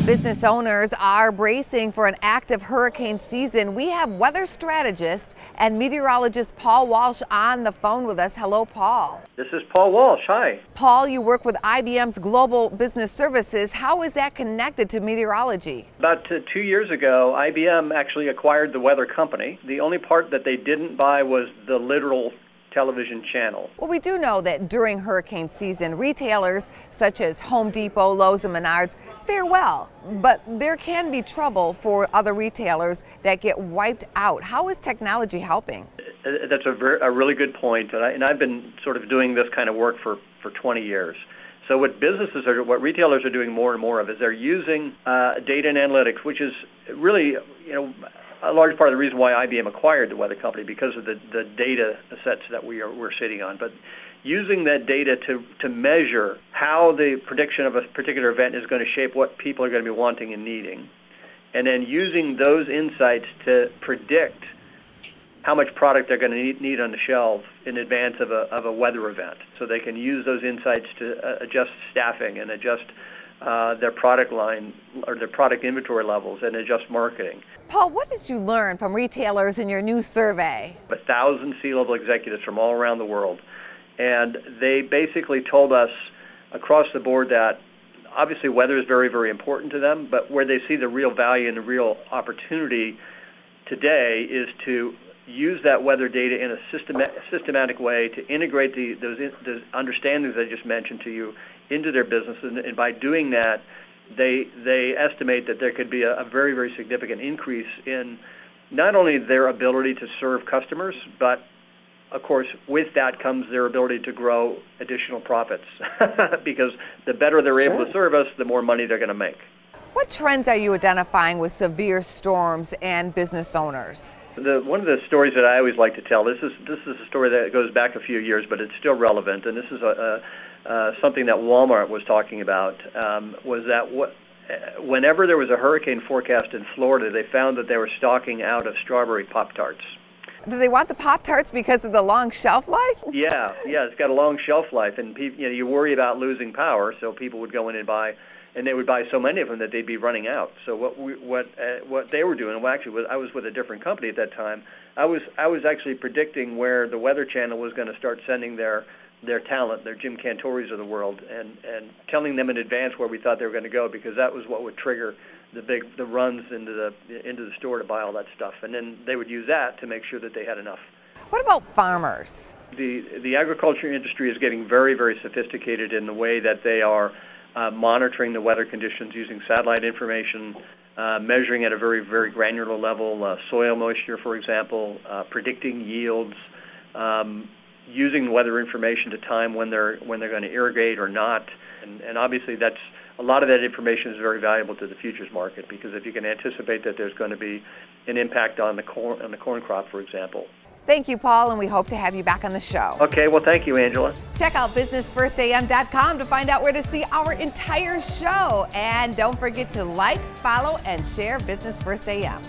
Business owners are bracing for an active hurricane season. We have weather strategist and meteorologist Paul Walsh on the phone with us. Hello, Paul. This is Paul Walsh. Hi. Paul, you work with IBM's Global Business Services. How is that connected to meteorology? About 2 years ago, IBM actually acquired the weather company. The only part that they didn't buy was the literal television channel. Well, we do know that during hurricane season, retailers such as Home Depot, Lowe's, and Menards fare well, but there can be trouble for other retailers that get wiped out. How is technology helping? That's a really good point, and I've been sort of doing this kind of work for 20 years. So what retailers are doing more and more of is they're using data and analytics, which is really, a large part of the reason why IBM acquired the weather company, because of the data sets that we're sitting on. But using that data to measure how the prediction of a particular event is going to shape what people are going to be wanting and needing, and then using those insights to predict how much product they're going to need on the shelf in advance of a weather event. So they can use those insights to adjust staffing and adjust their product line or their product inventory levels and adjust marketing. Paul, what did you learn from retailers in your new survey? 1,000 C-level executives from all around the world. And they basically told us across the board that obviously weather is very, very important to them, but where they see the real value and the real opportunity today is to use that weather data in a systematic way to integrate those understandings I just mentioned to you into their business, and by doing that, they estimate that there could be a very, very significant increase in not only their ability to serve customers, but of course with that comes their ability to grow additional profits because the better they're able to serve us, the more money they're going to make. What trends are you identifying with severe storms and business owners? One of the stories that I always like to tell, this is a story that goes back a few years, but it's still relevant, and this is something that Walmart was talking about, was that whenever there was a hurricane forecast in Florida, they found that they were stocking out of strawberry Pop-Tarts. Do they want the Pop-Tarts because of the long shelf life? Yeah, it's got a long shelf life, and you worry about losing power, so people would go in and buy. And they would buy so many of them that they'd be running out. So what they were doing, well, actually, I was with a different company at that time. I was actually predicting where the Weather Channel was going to start sending their talent, their Jim Cantoris of the world, and telling them in advance where we thought they were going to go, because that was what would trigger the runs into the store to buy all that stuff. And then they would use that to make sure that they had enough. What about farmers? The agriculture industry is getting very, very sophisticated in the way that they are monitoring the weather conditions using satellite information, measuring at a very, very granular level, soil moisture, for example, predicting yields, using weather information to time when they're going to irrigate or not. And obviously a lot of that information is very valuable to the futures market, because if you can anticipate that there's going to be an impact on the corn crop, for example. Thank you, Paul, and we hope to have you back on the show. Okay, well, thank you, Angela. Check out businessfirstam.com to find out where to see our entire show. And don't forget to like, follow, and share Business First AM.